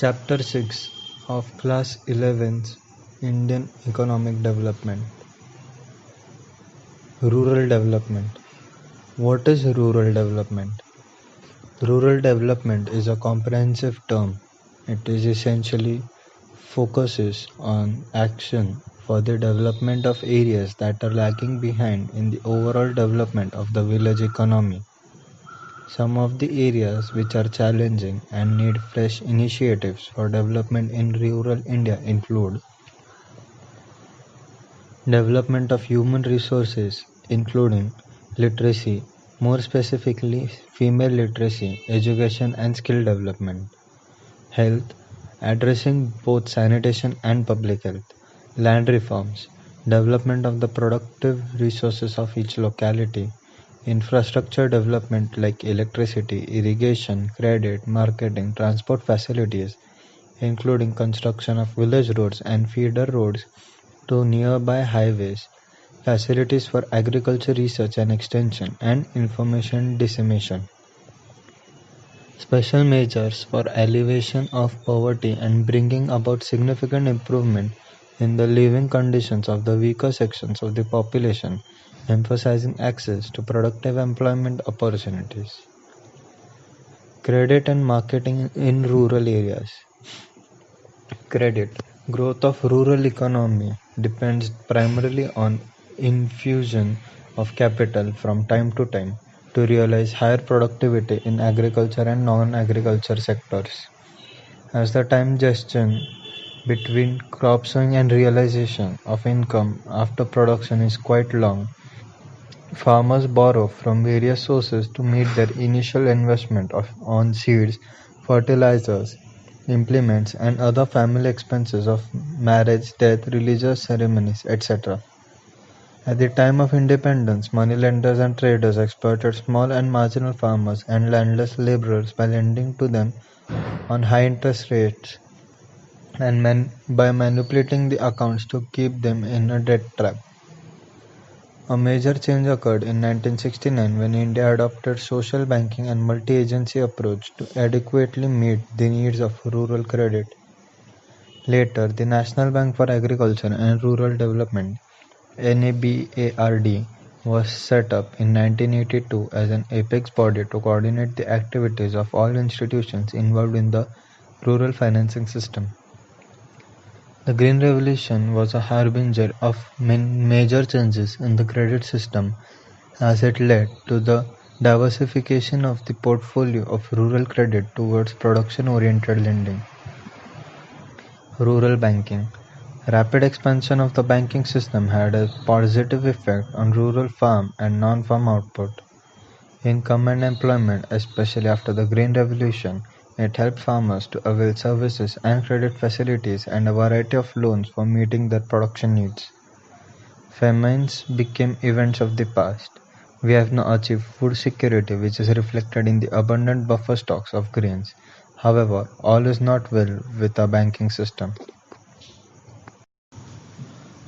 Chapter 6 of Class 11's Indian Economic Development. Rural Development. What is rural development? Rural development is a comprehensive term. It is essentially focuses on action for the development of areas that are lagging behind in the overall development of the village economy. Some of the areas which are challenging and need fresh initiatives for development in rural India include development of human resources, including literacy, more specifically female literacy, education and skill development; health, addressing both sanitation and public health; land reforms, development of the productive resources of each locality; infrastructure development like electricity, irrigation, credit, marketing, transport facilities, including construction of village roads and feeder roads to nearby highways; facilities for agriculture research and extension; and information dissemination. Special measures for alleviation of poverty and bringing about significant improvement in the living conditions of the weaker sections of the population, emphasizing access to productive employment opportunities. Credit and marketing in rural areas. Credit. Growth of rural economy depends primarily on infusion of capital from time to time to realize higher productivity in agriculture and non-agriculture sectors. As the time gestation between crop sowing and realization of income after production is quite long, farmers borrow from various sources to meet their initial investment on seeds, fertilizers, implements, and other family expenses of marriage, death, religious ceremonies, etc. At the time of independence, moneylenders and traders exploited small and marginal farmers and landless laborers by lending to them on high interest rates and by manipulating the accounts to keep them in a debt trap. A major change occurred in 1969 when India adopted social banking and multi-agency approach to adequately meet the needs of rural credit. Later, the National Bank for Agriculture and Rural Development (NABARD) was set up in 1982 as an apex body to coordinate the activities of all institutions involved in the rural financing system. The Green Revolution was a harbinger of major changes in the credit system as it led to the diversification of the portfolio of rural credit towards production-oriented lending. Rural banking. Rapid expansion of the banking system had a positive effect on rural farm and non-farm output, income and employment, especially after the Green Revolution. It helped farmers to avail services and credit facilities and a variety of loans for meeting their production needs. Famines became events of the past. We have now achieved food security, which is reflected in the abundant buffer stocks of grains. However, all is not well with our banking system.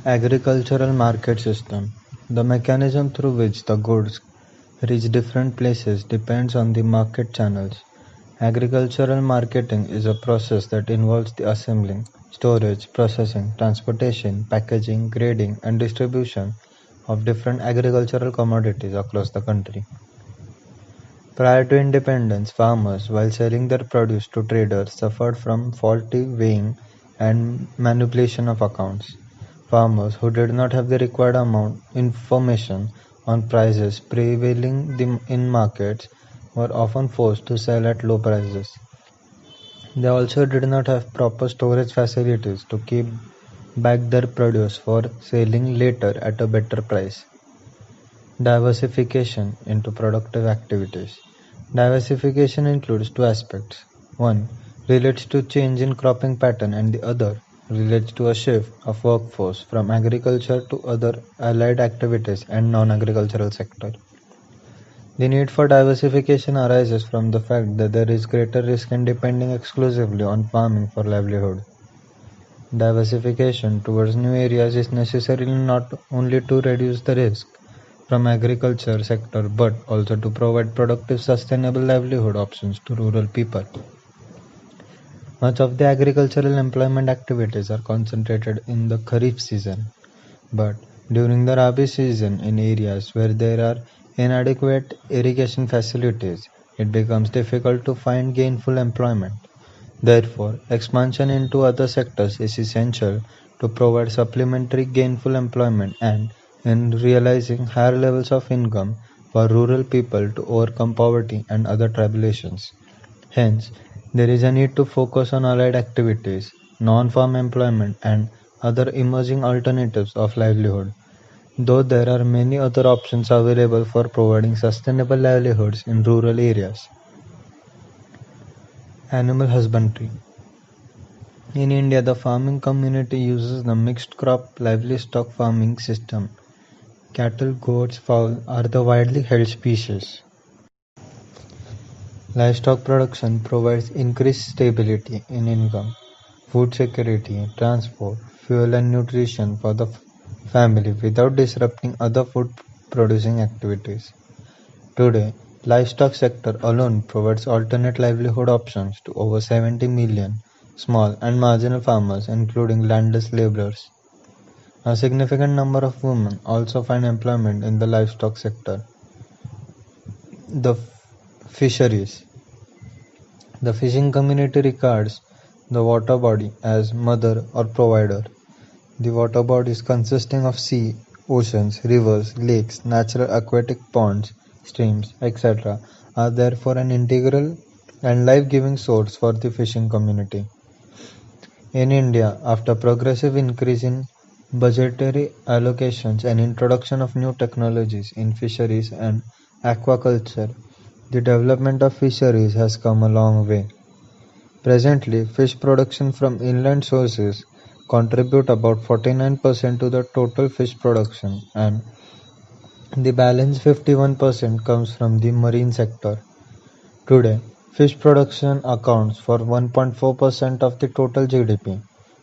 Agricultural market system. The mechanism through which the goods reach different places depends on the market channels. Agricultural marketing is a process that involves the assembling, storage, processing, transportation, packaging, grading, and distribution of different agricultural commodities across the country. Prior to independence, farmers, while selling their produce to traders, suffered from faulty weighing and manipulation of accounts. Farmers who did not have the required information on prices prevailing in markets were often forced to sell at low prices. They also did not have proper storage facilities to keep back their produce for selling later at a better price. Diversification into productive activities. Diversification includes two aspects. One relates to change in cropping pattern and the other relates to a shift of workforce from agriculture to other allied activities and non-agricultural sector. The need for diversification arises from the fact that there is greater risk in depending exclusively on farming for livelihood. Diversification towards new areas is necessary not only to reduce the risk from agriculture sector but also to provide productive sustainable livelihood options to rural people. Much of the agricultural employment activities are concentrated in the Kharif season, but during the Rabi season, in areas where there are inadequate irrigation facilities, it becomes difficult to find gainful employment. Therefore, expansion into other sectors is essential to provide supplementary gainful employment and in realizing higher levels of income for rural people to overcome poverty and other tribulations. Hence, there is a need to focus on allied activities, non-farm employment and other emerging alternatives of livelihood. Though there are many other options available for providing sustainable livelihoods in rural areas. Animal husbandry. In India, the farming community uses the mixed crop livestock farming system. Cattle, goats, fowl are the widely held species. Livestock production provides increased stability in income, food security, transport, fuel and nutrition for the family without disrupting other food producing activities. Today, livestock sector alone provides alternate livelihood options to over 70 million small and marginal farmers including landless laborers. A significant number of women also find employment in the livestock sector. The fisheries. The fishing community regards the water body as mother or provider. The water bodies consisting of sea, oceans, rivers, lakes, natural aquatic ponds, streams, etc. are therefore an integral and life-giving source for the fishing community. In India, after progressive increase in budgetary allocations and introduction of new technologies in fisheries and aquaculture, the development of fisheries has come a long way. Presently, fish production from inland sources contribute about 49% to the total fish production and the balance 51% comes from the marine sector. Today, fish production accounts for 1.4% of the total GDP.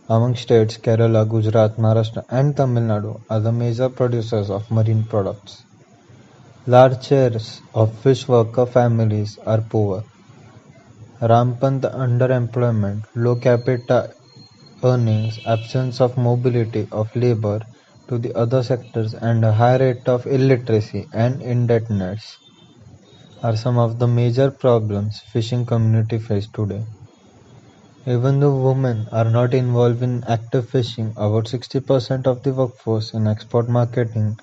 Among states, Kerala, Gujarat, Maharashtra and Tamil Nadu are the major producers of marine products. Large shares of fish worker families are poor. Rampant underemployment, low capita earnings, absence of mobility of labor to the other sectors and a high rate of illiteracy and indebtedness are some of the major problems fishing community face today. Even though women are not involved in active fishing, about 60% of the workforce in export marketing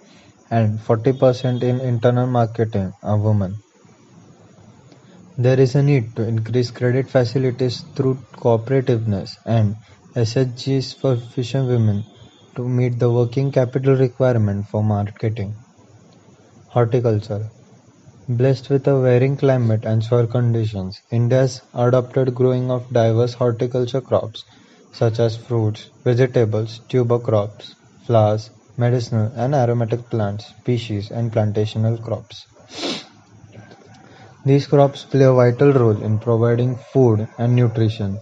and 40% in internal marketing are women. There is a need to increase credit facilities through cooperativeness and SHGs for fisherwomen to meet the working capital requirement for marketing. Horticulture. Blessed with a varying climate and soil conditions, India has adopted growing of diverse horticulture crops such as fruits, vegetables, tuber crops, flowers, medicinal and aromatic plants, species and plantational crops. These crops play a vital role in providing food and nutrition.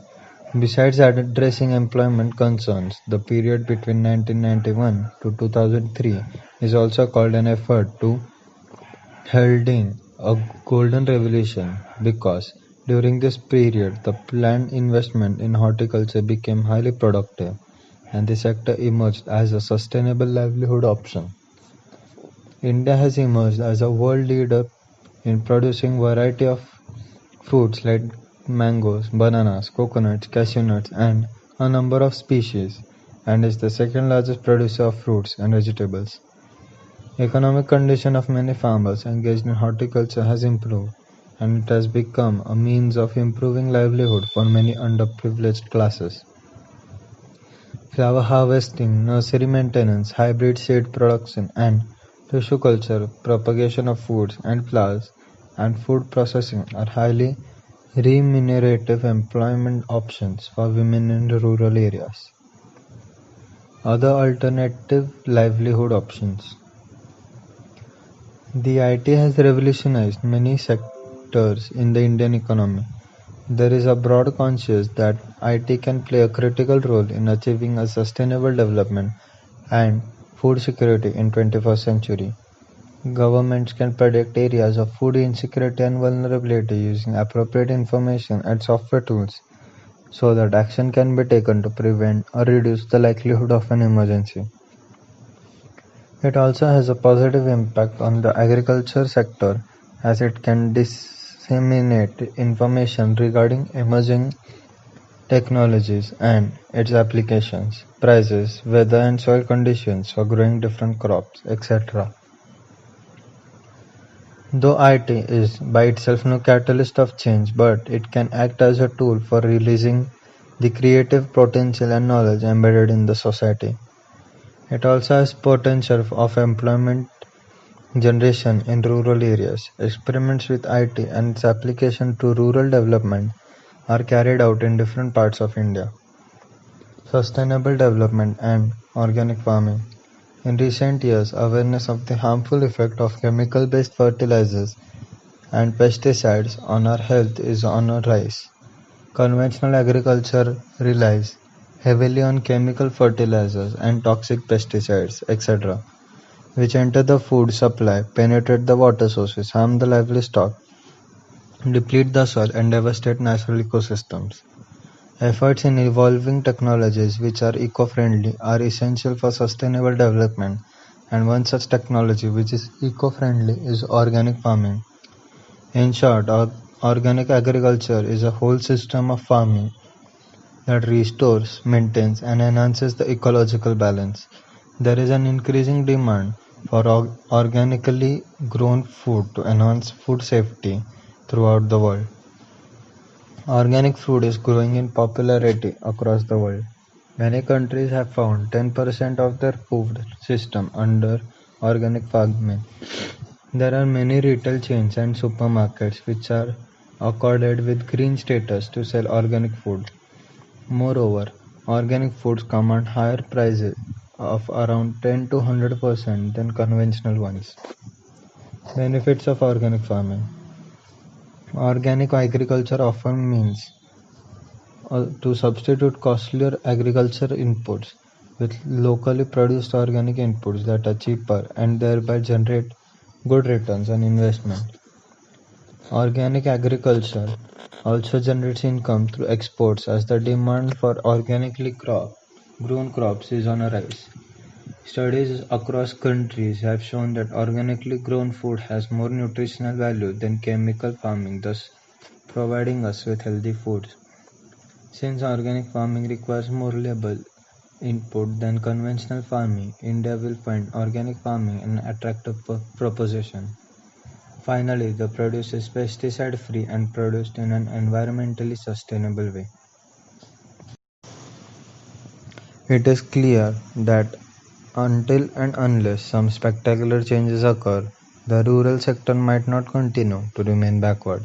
Besides addressing employment concerns, the period between 1991 to 2003 is also called an effort to heralding a golden revolution because during this period the planned investment in horticulture became highly productive and the sector emerged as a sustainable livelihood option. India has emerged as a world leader in producing variety of fruits like mangoes, bananas, coconuts, cashew nuts and a number of species and is the second largest producer of fruits and vegetables. Economic condition of many farmers engaged in horticulture has improved and it has become a means of improving livelihood for many underprivileged classes. Flower harvesting, nursery maintenance, hybrid seed production and tissue culture, propagation of foods and flowers and food processing are highly remunerative employment options for women in rural areas. Other alternative livelihood options. The IT has revolutionized many sectors in the Indian economy. There is a broad conscience that IT can play a critical role in achieving a sustainable development and food security in 21st century. Governments can predict areas of food insecurity and vulnerability using appropriate information and software tools. so that action can be taken to prevent or reduce the likelihood of an emergency. It also has a positive impact on the agriculture sector as it can disseminate information regarding emerging technologies and its applications, prices, weather and soil conditions for growing different crops, etc. Though IT is by itself no catalyst of change, but it can act as a tool for releasing the creative potential and knowledge embedded in the society. It also has potential of employment generation in rural areas. Experiments with IT and its application to rural development are carried out in different parts of India. Sustainable development and organic farming. In recent years, awareness of the harmful effect of chemical-based fertilizers and pesticides on our health is on a rise. Conventional agriculture relies heavily on chemical fertilizers and toxic pesticides, etc., which enter the food supply, penetrate the water sources, harm the livestock, deplete the soil, and devastate natural ecosystems. Efforts in evolving technologies which are eco-friendly are essential for sustainable development, and one such technology which is eco-friendly is organic farming. In short, organic agriculture is a whole system of farming that restores, maintains, and enhances the ecological balance. There is an increasing demand for organically grown food to enhance food safety throughout the world. Organic food is growing in popularity across the world. Many countries have found 10% of their food system under organic farming. There are many retail chains and supermarkets which are accorded with green status to sell organic food. Moreover, organic foods command higher prices of around 10 to 100% than conventional ones. Benefits of organic farming. Organic agriculture often means to substitute costlier agriculture inputs with locally produced organic inputs that are cheaper and thereby generate good returns on investment. Organic agriculture also generates income through exports as the demand for organically grown crops is on a rise. Studies across countries have shown that organically grown food has more nutritional value than chemical farming, thus providing us with healthy foods. Since organic farming requires more labor input than conventional farming, India will find organic farming an attractive proposition. Finally, the produce is pesticide free and produced in an environmentally sustainable way. It is clear that until and unless some spectacular changes occur, the rural sector might not continue to remain backward.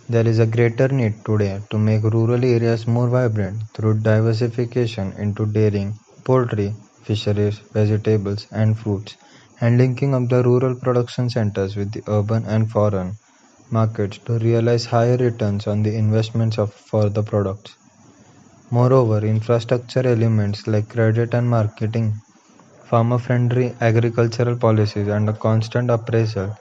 There is a greater need today to make rural areas more vibrant through diversification into dairying, poultry, fisheries, vegetables, and fruits, and linking up the rural production centers with the urban and foreign markets to realize higher returns on the investments for the products. Moreover, infrastructure elements like credit and marketing, farmer-friendly agricultural policies, and a constant appraisal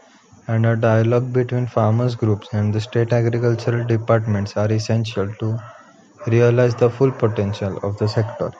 and a dialogue between farmers groups and the state agricultural departments are essential to realize the full potential of the sector.